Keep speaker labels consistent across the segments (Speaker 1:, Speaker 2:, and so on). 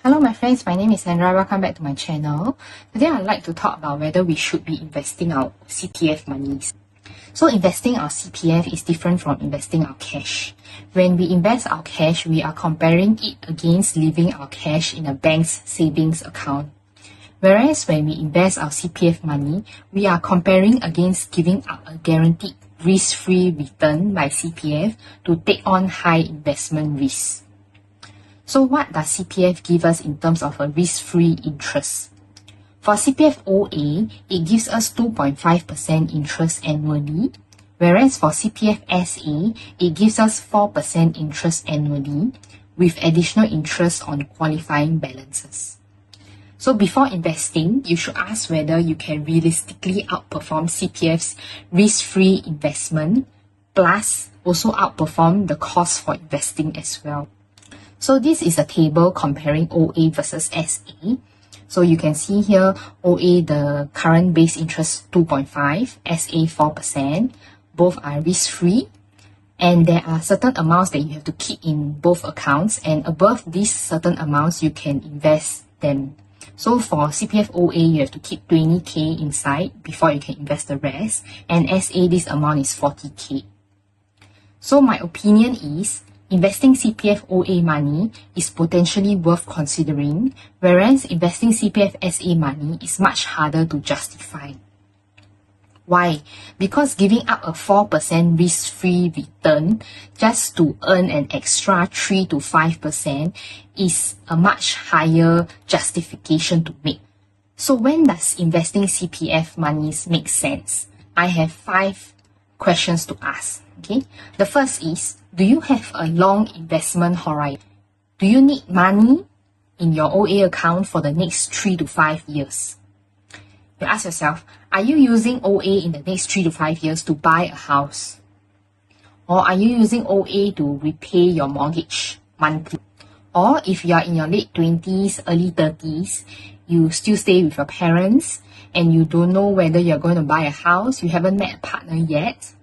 Speaker 1: Hello my friends, my name is Sandra. Welcome back to my channel. Today I'd like to talk about whether we should be investing our CPF monies. So investing our CPF is different from investing our cash. When we invest our cash, we are comparing it against leaving our cash in a bank's savings account. Whereas when we invest our CPF money, we are comparing against giving up a guaranteed risk-free return by CPF to take on high investment risks. So what does CPF give us in terms of a risk-free interest? For CPF OA, it gives us 2.5% interest annually, whereas for CPF SA, it gives us 4% interest annually, with additional interest on qualifying balances. So before investing, you should ask whether you can realistically outperform CPF's risk-free investment, plus also outperform the cost for investing as well. So this is a table comparing OA versus SA. So you can see here, OA, the current base interest 2.5, SA 4%. Both are risk-free. And there are certain amounts that you have to keep in both accounts. And above these certain amounts, you can invest them. So for CPF OA, you have to keep 20k inside before you can invest the rest. And SA, this amount is 40k. So my opinion is, investing CPF OA money is potentially worth considering, whereas investing CPF SA money is much harder to justify. Why? Because giving up a 4% risk-free return just to earn an extra 3 to 5% is a much higher justification to make. So when does investing CPF monies make sense? I have 5 questions to ask. Okay, the first is, do you have a long investment horizon? Do you need money in your OA account for the next 3 to 5 years? You ask yourself, are you using OA in the next 3 to 5 years to buy a house? Or are you using OA to repay your mortgage monthly? Or if you are in your late 20s, early 30s, you still stay with your parents and you don't know whether you're going to buy a house, you haven't met a partner yet,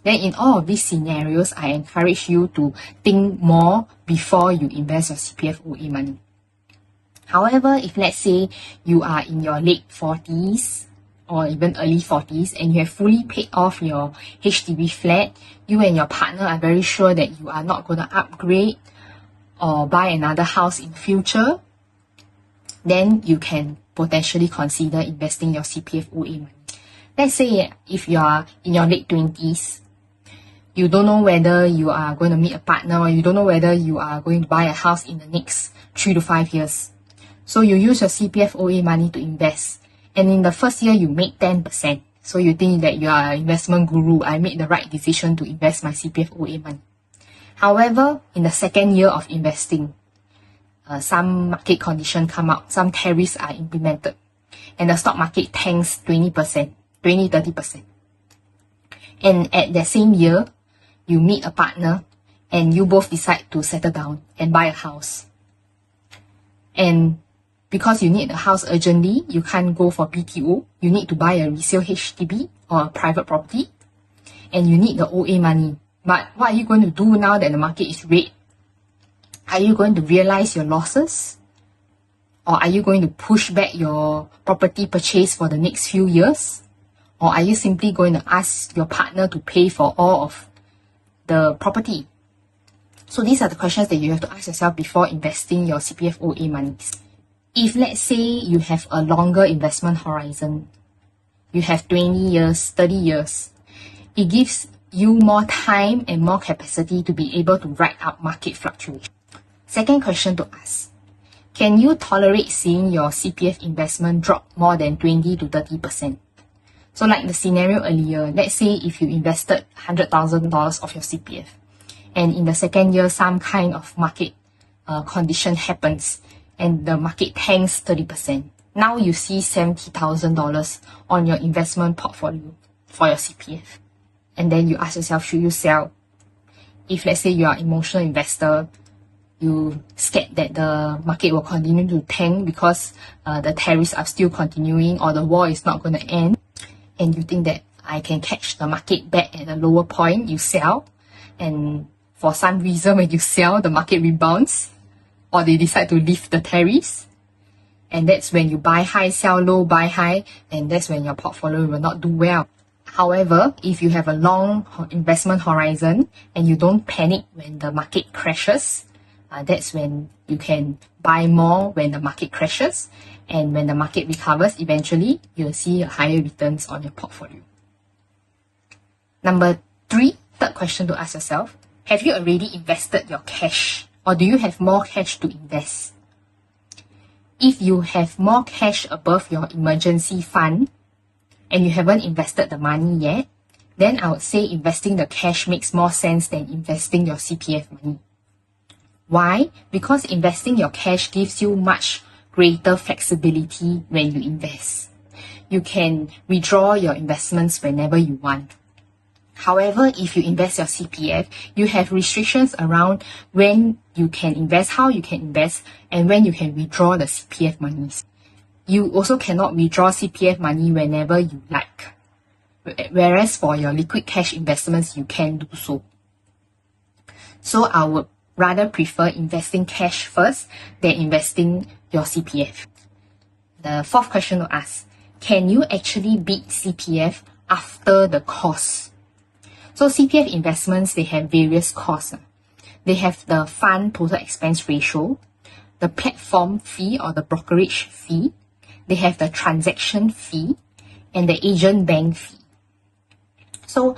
Speaker 1: then in all of these scenarios, I encourage you to think more before you invest your CPF OA money. However, if let's say you are in your late 40s or even early 40s and you have fully paid off your HDB flat, you and your partner are very sure that you are not going to upgrade or buy another house in future, then you can potentially consider investing your CPF OA money. Let's say if you are in your late 20s, you don't know whether you are going to meet a partner or you don't know whether you are going to buy a house in the next 3 to 5 years. So you use your CPF OA money to invest. And in the first year, you make 10%. So you think that you are an investment guru. I made the right decision to invest my CPF OA money. However, in the second year of investing, some market conditions come out, some tariffs are implemented, and the stock market tanks 20%, 20-30%. And at that same year, you meet a partner and you both decide to settle down and buy a house. And because you need a house urgently, you can't go for BTO. You need to buy a resale HDB or a private property. And you need the OA money. But what are you going to do now that the market is red? Are you going to realize your losses? Or are you going to push back your property purchase for the next few years? Or are you simply going to ask your partner to pay for all of the property? So these are the questions that you have to ask yourself before investing your CPF OA monies. If let's say you have a longer investment horizon, you have 20 years, 30 years, it gives you more time and more capacity to be able to ride out market fluctuations. Second question to ask, can you tolerate seeing your CPF investment drop more than 20 to 30%? So like the scenario earlier, let's say if you invested $100,000 of your CPF, and in the second year, some kind of market condition happens, and the market tanks 30%. Now you see $70,000 on your investment portfolio for your CPF. And then you ask yourself, should you sell? If let's say you are an emotional investor, you scared that the market will continue to tank because the tariffs are still continuing or the war is not going to end, and you think that I can catch the market back at a lower point, you sell, and for some reason when you sell, the market rebounds, or they decide to lift the tariffs. And that's when you buy high, sell low, buy high, and that's when your portfolio will not do well. However, if you have a long investment horizon and you don't panic when the market crashes, that's when you can buy more when the market crashes, and when the market recovers, eventually you'll see higher returns on your portfolio. Number 3, third question to ask yourself, have you already invested your cash, or do you have more cash to invest? If you have more cash above your emergency fund and you haven't invested the money yet, then I would say investing the cash makes more sense than investing your CPF money. Why? Because investing your cash gives you much greater flexibility when you invest. You can withdraw your investments whenever you want. However, if you invest your CPF, you have restrictions around when you can invest, how you can invest, and when you can withdraw the CPF monies. You also cannot withdraw CPF money whenever you like. Whereas for your liquid cash investments, you can do so. So I would rather prefer investing cash first than investing your CPF. The fourth question to ask, can you actually beat CPF after the cost? So CPF investments, they have various costs. They have the fund total expense ratio, the platform fee or the brokerage fee, they have the transaction fee, and the agent bank fee. So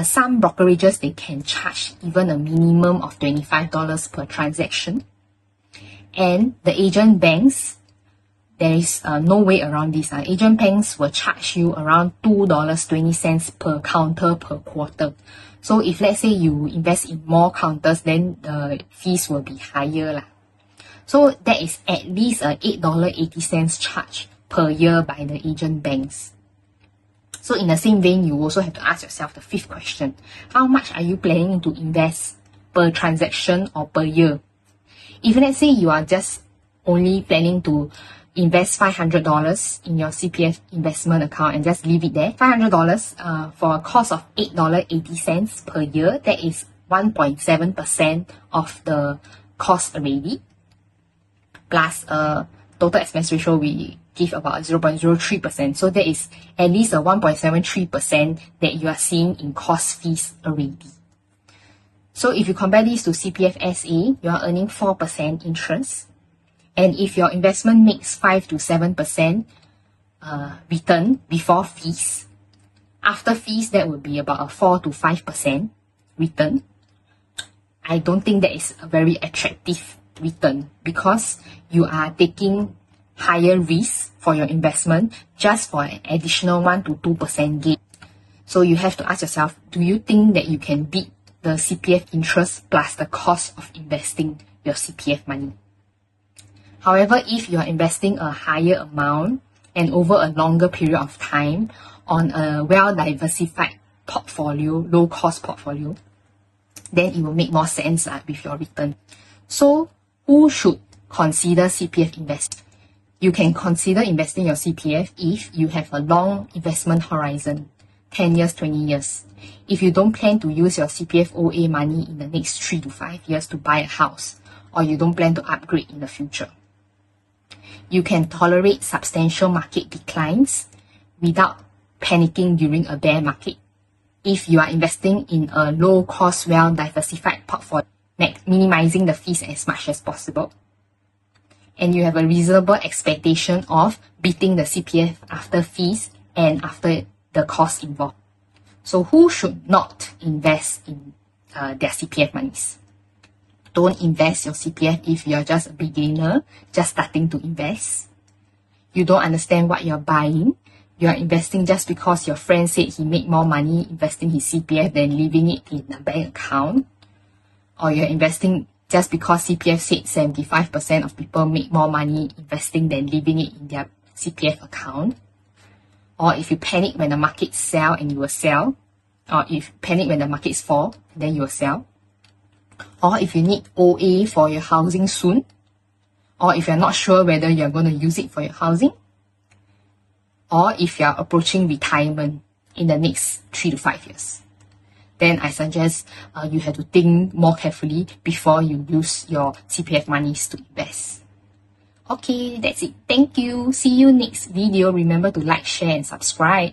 Speaker 1: some brokerages, they can charge even a minimum of $25 per transaction. And the agent banks, there is no way around this. Agent banks will charge you around $2.20 per counter per quarter. So if let's say you invest in more counters, then the fees will be higher. So that is at least a $8.80 charge per year by the agent banks. So in the same vein, you also have to ask yourself the fifth question. How much are you planning to invest per transaction or per year? If let's say you are just only planning to invest $500 in your CPF investment account and just leave it there, $500 for a cost of $8.80 per year, that is 1.7% of the cost already. Plus total expense ratio, we give about 0.03%. So that is at least a 1.73% that you are seeing in cost fees already. So if you compare this to CPF SA, you are earning 4% interest. And if your investment makes 5 to 7% return before fees, after fees, that would be about a 4 to 5% return. I don't think that is a very attractive return because you are taking higher risk for your investment just for an additional 1 to 2% gain. So you have to ask yourself, do you think that you can beat the CPF interest plus the cost of investing your CPF money? However, if you are investing a higher amount and over a longer period of time on a well-diversified portfolio, low-cost portfolio, then it will make more sense with your return. So, who should consider CPF investing? You can consider investing your CPF if you have a long investment horizon, 10 years, 20 years. If you don't plan to use your CPF OA money in the next 3 to 5 years to buy a house, or you don't plan to upgrade in the future. You can tolerate substantial market declines without panicking during a bear market. If you are investing in a low-cost, well-diversified portfolio, minimizing the fees as much as possible, and you have a reasonable expectation of beating the CPF after fees and after the cost involved. So who should not invest in their CPF monies? Don't invest your CPF if you're just a beginner, just starting to invest. You don't understand what you're buying. You're investing just because your friend said he made more money investing his CPF than leaving it in a bank account. Or you're investing just because CPF said 75% of people make more money investing than leaving it in their CPF account. Or if you panic when the markets sell and you will sell. Or if you panic when the markets fall, then you will sell. Or if you need OA for your housing soon, or if you're not sure whether you're going to use it for your housing, or if you're approaching retirement in the next 3 to 5 years. then I suggest you have to think more carefully before you use your CPF monies to invest. Okay, that's it. Thank you. See you next video. Remember to like, share, and subscribe.